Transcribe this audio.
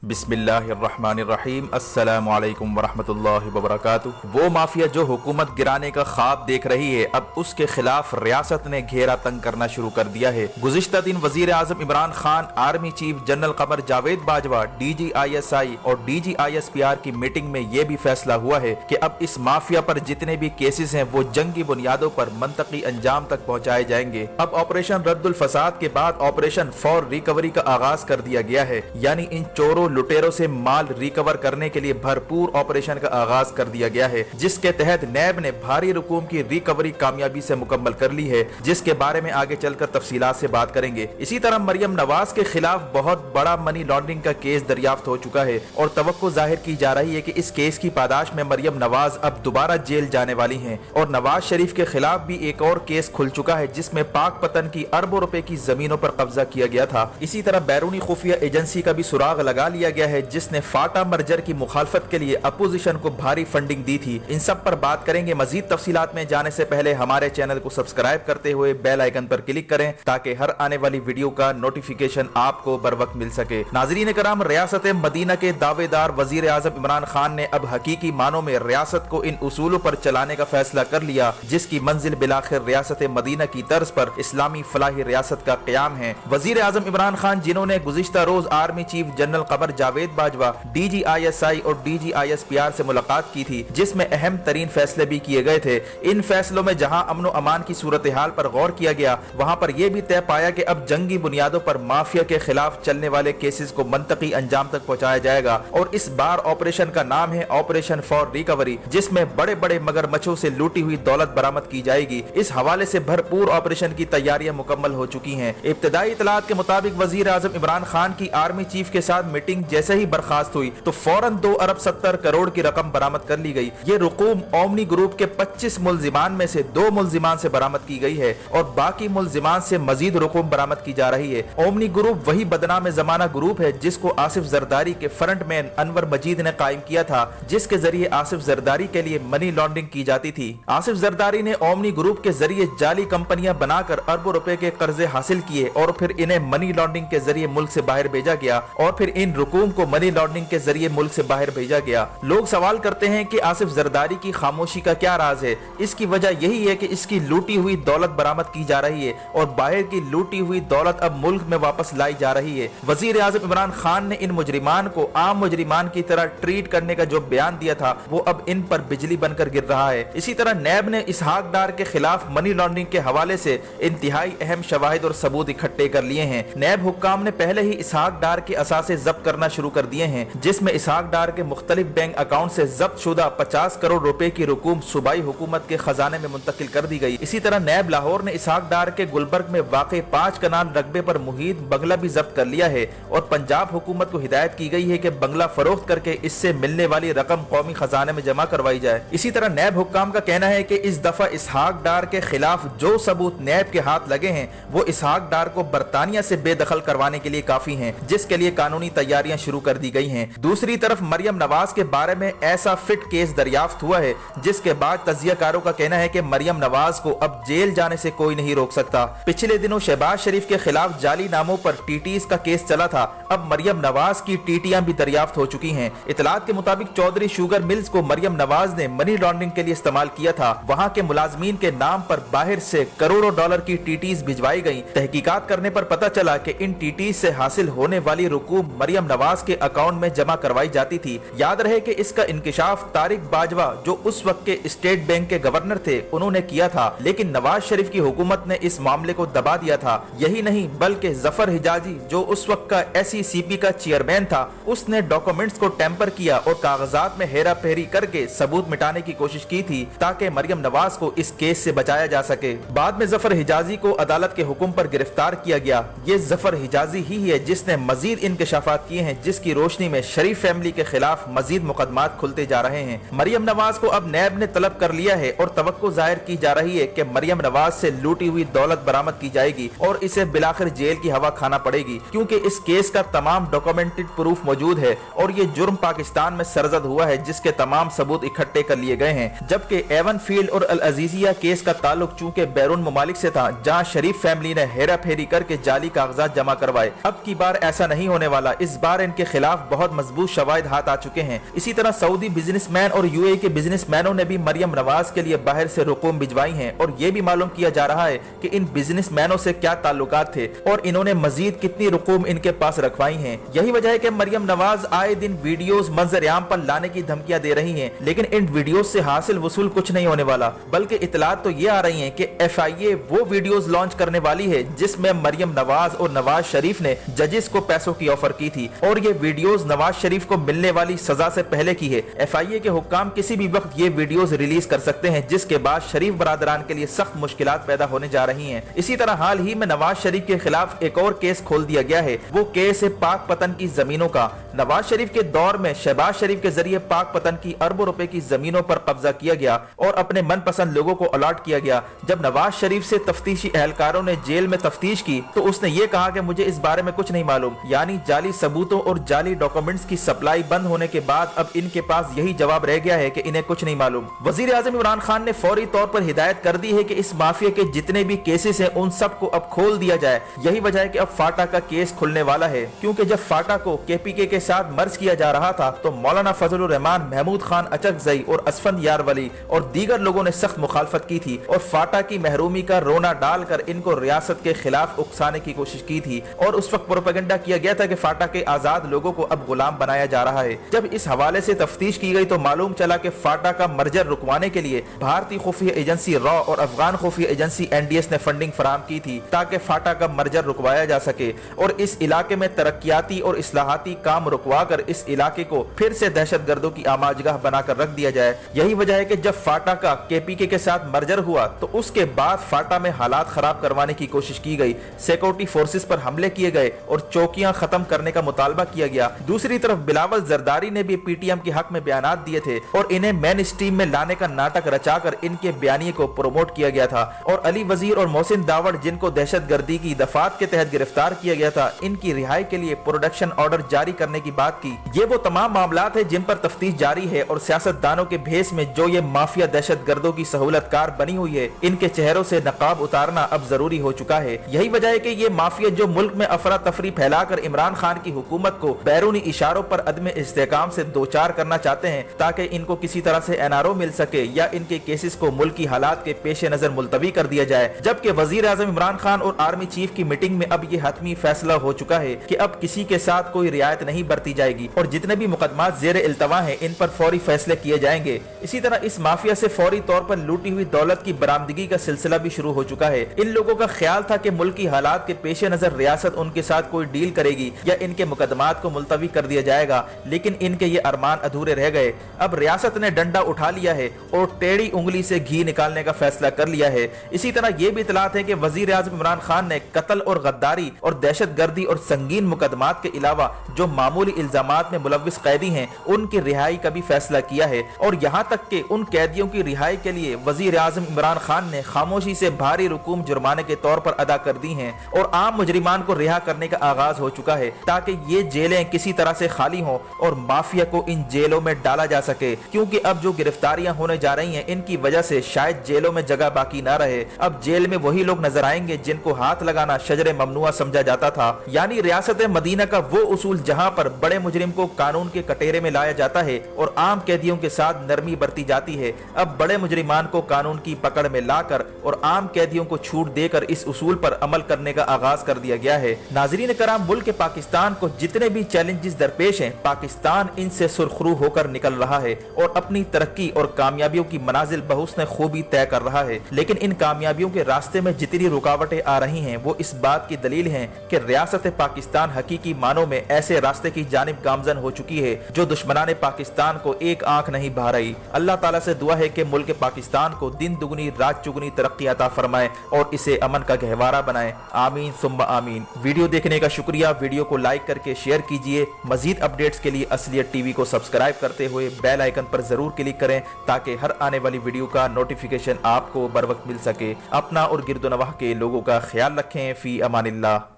बिस्मिल्लाहिर्रहमानिर्रहीम। अस्सलामु अलैकुम वरहमतुल्लाहि वबरकातुहू। वो माफिया जो हुकूमत गिराने का ख्वाब देख रही है, अब उसके खिलाफ रियासत ने घेरा तंग करना शुरू कर दिया है। गुज़िश्ता दिन वज़ीर आज़म Imran Khan, army chief general Qamar Javed Bajwa, DGISI और DGISPR की मीटिंग में ये भी फैसला हुआ है कि अब इस माफिया पर जितने भी केसेस हैं वो जंगी बुनियादों पर मंतकी अंजाम तक पहुँचाए जाएंगे। अब ऑपरेशन रद्दुल फसाद के बाद ऑपरेशन फॉर रिकवरी का आगाज कर दिया गया है, यानी इन चोरों लुटेरों से माल रिकवर करने के लिए भरपूर ऑपरेशन का आगाज कर दिया गया है, जिसके तहत नैब ने भारी रकूम की रिकवरी कामयाबी से मुकम्मल कर ली है, जिसके बारे में आगे चलकर तफसीलात से बात करेंगे। इसी तरह मरियम नवाज के खिलाफ बहुत बड़ा मनी लॉन्ड्रिंग का केस दरियाफ्त हो चुका है और तवक्को जाहिर की जा रही है कि इस केस की पादाश में मरियम नवाज अब दोबारा जेल जाने वाली हैं। और नवाज शरीफ के खिलाफ भी एक और केस खुल चुका है, जिसमें पाक पतन की अरबों रुपए की जमीनों पर कब्जा किया गया था। इसी तरह बैरूनी खुफिया एजेंसी का भी सुराग लगा लिया गया है, जिसने फाटा मर्जर की मुखालफत के लिए अपोजिशन को भारी फंडिंग दी थी। इन सब पर बात करेंगे। मजीद तफसीलात में जाने से पहले हमारे चैनल को सब्सक्राइब करते हुए बेल आइकन पर क्लिक करें ताकि हर आने वाली वीडियो का नोटिफिकेशन आपको बर वक्त मिल सके। नाजरीन कराम, रियासत मदीना के दावेदार वजीर आजम इमरान खान ने अब हकीकी मानों में रियासत को इन उसूलों पर चलाने का फैसला कर लिया, जिसकी मंजिल बिलाखिर रियासत मदीना की तर्ज पर इस्लामी फलाही रियासत का क़याम है। वजीर आजम इमरान खान, जिन्होंने गुज़िश्ता रोज army chief general Qamar Javed Bajwa, DGISI और DGISPR से मुलाकात की थी, जिसमें अहम तरीन फैसले भी किए गए थे। इन फैसलों में जहां अमन अमान की सूरत हाल पर गौर किया गया, वहां पर यह भी तय पाया कि अब जंगी बुनियादों पर माफिया के खिलाफ चलने वाले केसेस को मंतकी अंजाम तक पहुंचाया जाएगा। और इस बार ऑपरेशन का नाम है ऑपरेशन फॉर रिकवरी, जिसमें बड़े बड़े मगरमच्छों से लूटी हुई दौलत बरामद की जाएगी। इस हवाले से भरपूर ऑपरेशन की तैयारियां मुकम्मल हो चुकी हैं। इब्तदाई इतलात के मुताबिक वजीर आजम इमरान खान की आर्मी चीफ के साथ मीटिंग जैसे ही बर्खास्त हुई तो फौरन 2 अरब 70 करोड़ की रकम बरामद कर ली गई। ये रकूम ओमनी ग्रुप के 25 मुलजिमान में से 2 मुलजिमान से बरामद की गई है और बाकी मुलजिमान से मजीद रकूम बरामद की जा रही है। ओमनी ग्रुप वही बदनाम जमाना ग्रुप है जिसको आसिफ जरदारी के फ्रंट मैन अनवर मजीद ने कायम किया था, जिसके जरिए आसिफ जरदारी के लिए मनी लॉन्ड्रिंग की जाती थी। आसिफ जरदारी ने ओमनी ग्रुप के जरिए जाली कंपनियां बनाकर अरबों रुपए के कर्जे हासिल किए और फिर इन्हें मनी लॉन्ड्रिंग के जरिए मुल्क से बाहर भेजा गया और फिर इन रकूम को मनी लॉन्ड्रिंग के जरिए मुल्क से बाहर भेजा गया। लोग सवाल करते हैं कि आसिफ जरदारी की खामोशी का क्या राज है। इसकी वजह यही है कि इसकी लूटी हुई दौलत बरामद की जा रही है और बाहर की लूटी हुई दौलत अब मुल्क में वापस लाई जा रही है। वजीर आजम इमरान खान ने इन मुजरिमान को आम मुजरिमान की तरह ट्रीट करने का जो बयान दिया था वो अब इन पर बिजली बनकर गिर रहा है। इसी तरह नैब ने इसहाक डार के खिलाफ मनी लॉन्ड्रिंग के हवाले से इंतहाई अहम शवाहिद और सबूत इकट्ठे कर लिए हैं। नैब हुक्काम ने पहले ही इसहाक डार के असासे जब्त करना शुरू कर दिए हैं, जिसमें इसहाक डार के मुख्तलिफ बैंक अकाउंट से जब्त शुदा 50 करोड़ रुपए की रकूम सूबाई हुकूमत के खजाने में मुंतकिल कर दी गई। इसी तरह नैब लाहौर ने इसहाक डार के गुलबर्ग में वाक़े 5 कनाल रकबे पर मुहीत बंगला भी जब्त कर लिया है और पंजाब हुकूमत को हिदायत की गई है कि बंगला फरोख्त करके इससे मिलने वाली रकम कौमी खजाने में जमा करवाई जाए। इसी तरह नैब हुक्काम का कहना है कि इस दफा इसहाक डार के खिलाफ जो सबूत नैब के हाथ लगे हैं वो इसहाक डार को बरतानिया से बेदखल करवाने के लिए काफी हैं, जिसके लिए कानूनी तैयारियां शुरू कर दी गई हैं। दूसरी तरफ मरियम नवाज के बारे में ऐसा फिट केस दरियाफ्त हुआ है जिसके बाद तजियाकारों का कहना है कि मरियम नवाज को अब जेल जाने से कोई नहीं रोक सकता। पिछले दिनों शहबाज शरीफ के खिलाफ जाली नामों पर टीटीज का केस चला था, अब मरियम नवाज की टीटियां भी दरियाफ्त हो चुकी हैं। इतलात के मुताबिक चौधरी शुगर मिल्स को मरियम नवाज ने मनी लॉन्ड्रिंग के लिए इस्तेमाल किया था। वहां के मुलाजमीन के नाम पर बाहर से करोड़ों डॉलर की टीटीज भिजवाई गई। तहकीकात करने पर पता चला कि इन टीटीज से हासिल होने वाली रकूम मरियम नवाज के अकाउंट में जमा करवाई जाती थी। याद रहे कि इसका इंकिशाफ तारिक बाजवा, जो उस वक्त के स्टेट बैंक के गवर्नर थे, उन्होंने किया था, लेकिन नवाज शरीफ की हुकूमत ने इस मामले को दबा दिया था। यही नहीं बल्कि जफर हिजाजी, जो उस वक्त का SECP का चेयरमैन था, उसने डॉक्यूमेंट्स को टेम्पर किया और कागजात में हेरा फेरी करके सबूत मिटाने की कोशिश की थी ताकि मरियम नवाज को इस केस से बचाया जा सके। बाद में जफर हिजाजी को अदालत के हुक्म पर गिरफ्तार किया गया। ये जफर हिजाजी ही है जिसने मजीद इंकशाफात किए हैं, जिसकी रोशनी में शरीफ फैमिली के खिलाफ मजीद मुकदमात खुलते जा रहे हैं। मरियम नवाज को अब नैब ने तलब कर लिया है और तवक्को जाहिर की जा रही है कि मरियम नवाज से लूटी हुई दौलत बरामद की जाएगी और इसे बिलाखिर जेल की हवा खाना पड़ेगी, क्योंकि इस केस का तमाम डॉक्यूमेंटेड प्रूफ मौजूद है और ये जुर्म पाकिस्तान में सरजद हुआ है, जिसके तमाम सबूत इकट्ठे कर लिए गए हैं। जबकि एवन फील्ड और अल अजीजिया केस का ताल्लुक चूंकि बैरून ममालिक से था, जहां शरीफ फैमिली ने हेरा फेरी करके जाली कागजात जमा करवाए, अब की बार ऐसा नहीं होने वाला। इस बार बार इनके खिलाफ बहुत मजबूत शवाहिद हाथ आ चुके हैं। इसी तरह सऊदी बिजनेसमैन और यूएई के बिजनेसमैनों ने भी मरियम नवाज के लिए बाहर से रकूम भिजवाई हैं और ये भी मालूम किया जा रहा है कि इन बिजनेसमैनों से क्या ताल्लुकात थे और इन्होंने मजीद कितनी रकूम इनके पास रखवाई हैं। यही वजह है कि मरियम नवाज आए दिन वीडियोस मंजर-ए-आम पर लाने की धमकियां दे रही हैं, लेकिन इन वीडियोस से हासिल वसूल कुछ नहीं होने वाला, बल्कि इतलात तो ये आ रही हैं कि FIA वो वीडियोस लॉन्च करने वाली है जिसमें मरियम नवाज और नवाज शरीफ ने जजेस को पैसों की ऑफर की थी और ये वीडियोस नवाज शरीफ को मिलने वाली सजा से पहले की है। FIA के हुक्काम किसी भी वक्त ये वीडियोस रिलीज कर सकते हैं, जिसके बाद शरीफ बरादरान के लिए सख्त मुश्किलात पैदा होने जा रही हैं। इसी तरह हाल ही में नवाज शरीफ के खिलाफ एक और केस खोल दिया गया है। वो केस है पाक पतन की जमीनों का। नवाज शरीफ के दौर में शहबाज शरीफ के जरिए पाक पतन की अरबों रुपए की जमीनों पर कब्जा किया गया और अपने मनपसंद लोगों को अलॉट किया गया। जब नवाज शरीफ से तफ्तीशी एहलकारों ने जेल में तफ्तीश की तो उसने ये कहा कि मुझे इस बारे में कुछ नहीं मालूम, यानी जाली सबूतों और जाली डॉक्यूमेंट्स की सप्लाई बंद होने के बाद अब इनके पास यही जवाब रह गया है कि इन्हें कुछ नहीं मालूम। वजीर आजम इमरान खान ने फौरी तौर पर हिदायत कर दी है कि इस माफिया के जितने भी केसेस हैं उन सबको अब खोल दिया जाए। यही वजह है कि अब फाटा का केस खुलने वाला है, क्योंकि जब फाटा को KPK के साथ मर्ज किया जा रहा था तो मौलाना फजलुर रहमान, महमूद खान अचकजई और असफंद यारवली और दीगर लोगों ने सख्त मुखालफत की थी और फाटा की महरूमी का रोना डालकर इनको रियासत के खिलाफ उकसाने की कोशिश की थी और उस वक्त प्रोपेगेंडा किया गया था कि फाटा के आजाद लोगों को अब गुलाम बनाया जा रहा है। जब इस हवाले से तफ्तीश की गई तो मालूम चला कि फाटा का मर्जर रुकवाने के लिए भारतीय खुफिया एजेंसी रॉ और अफगान खुफिया एजेंसी NDS ने फंडिंग फराहम की थी ताकि फाटा का मर्जर रुकवाया जा सके और इस इलाके में तरक्याती और इस्लाहाती काम रुकवा कर इस इलाके को फिर से दहशत गर्दों की आमाजगाह बनाकर रख दिया जाए। यही वजह है कि जब फाटा का KPK के साथ मर्जर हुआ तो उसके बाद फाटा में हालात खराब करवाने की कोशिश की गई, सिक्योरिटी फोर्सेस पर हमले किए गए और चौकियां खत्म करने का मुतालबा किया गया। दूसरी तरफ बिलावल जरदारी ने भी PTM के हक में बयानात दिए थे और इन्हें मेन स्ट्रीम में लाने का नाटक रचाकर इनके बयानिए को प्रोमोट किया गया था और अली वजीर और मोहसिन दावड़, जिनको दहशतगर्दी की दफात के तहत गिरफ्तार किया गया था, इनकी रिहाई के लिए प्रोडक्शन ऑर्डर जारी करने की बात की। ये वो तमाम मामलात है जिन पर तफ्तीश जारी है और सियासतदानों के भेस में जो ये माफिया दहशतगर्दों की सहूलतकार बनी हुई है, इनके चेहरों से नकाब उतारना अब जरूरी हो चुका है। यही वजह है कि ये माफिया जो मुल्क में अफरा तफरी फैलाकर इमरान खान की हुकूमत को बैरूनी इशारों पर अदम इस्तेकाम से दो चार करना चाहते हैं ताकि इनको किसी तरह से NRO मिल सके या इनके केसेस को मुल्क की हालात के पेश नजर मुलतवी कर दिया जाए। जबकि वजीर आजम इमरान खान और आर्मी चीफ की मीटिंग में अब ये हतमी फैसला हो चुका है कि अब किसी के साथ कोई रियायत नहीं बरती जाएगी और जितने भी मुकदमात जेर इल्तवा हैं इन पर फौरी फैसले किए जाएंगे। इसी तरह इस माफिया से फौरी तौर पर लूटी हुई दौलत की बरामदगी का सिलसिला भी शुरू हो चुका है। इन लोगों का ख्याल था कि मुल्क की हालात के पेश नजर रियासत उनके साथ कोई डील करेगी या इनके मुकदमात को मुलतवी कर दिया जाएगा, लेकिन इनके ये अरमान अधूरे रह गए। अब रियासत ने डंडा उठा लिया है और टेढ़ी उंगली से घी निकालने का फैसला कर लिया है। इसी तरह ये भी इतलात है कि वजीर आजम इमरान खान ने कत्ल और गद्दारी और दहशतगर्दी और संगीन मुकदमात के अलावा जो मामूली इल्जामात में मुलव्विस कैदी हैं उनकी रिहाई का भी फैसला किया है और यहाँ तक कि उन कैदियों की रिहाई के लिए वजीर आजम इमरान खान ने खामोशी से भारी रकूम जुर्माने के तौर पर अदा कर दी हैं और आम मुजरिमान को रिहा करने का आगाज हो चुका है ताकि ये जेलें किसी तरह से खाली हों और माफिया को इन जेलों में डाला जा सके, क्योंकि अब जो गिरफ्तारियां होने जा रही हैं इनकी वजह से शायद जेलों में जगह बाकी ना रहे। अब जेल में वही लोग नजर आएंगे जिनको हाथ लगाना शजरे ममनुआ समझा जाता था, यानी रियासत मदीना का वो उसूल जहां पर बड़े मुजरिम को कानून के कटेरे में लाया जाता है और आम कैदियों के साथ नरमी बरती जाती है। अब बड़े मुजरिमान को कानून की पकड़ में लाकर और आम कैदियों को छूट देकर इस उसूल पर अमल करने का आगाज कर दिया गया है। नाजरीन कराम, मुल्क पाकिस्तान को जितने भी चैलेंजेस दरपेश हैं, पाकिस्तान इनसे सुरखरू होकर निकल रहा है और अपनी तरक्की और कामयाबियों की मनाजिल बहुस्न खूबी तय कर रहा है। लेकिन इन कामयाबियों के रास्ते में जितनी रुकावटें आ रही हैं वो इस बात की दलील है कि रियासत पाकिस्तान हकीकी मानों में ऐसे रास्ते की जानिब गामजन हो चुकी है जो दुश्मनाने पाकिस्तान को एक आंख नहीं भा रही। अल्लाह ताला से दुआ है कि मुल्क पाकिस्तान को दिन दुगनी रात चुगनी तरक्की अता फरमाए और इसे अमन का गहवारा बनाए। आमीन सुम्मा आमीन। वीडियो देखने का शुक्रिया। वीडियो को लाइक करके शेयर कीजिए। मजीद अपडेट्स के लिए असलियत टीवी को सब्सक्राइब करते हुए बेल आइकन पर जरूर क्लिक करें ताकि हर आने वाली वीडियो का नोटिफिकेशन आपको बर वक्त मिल सके। अपना और गिरदोनवाह के लोगों का ख्याल रखें। फी अमानिल्लाह।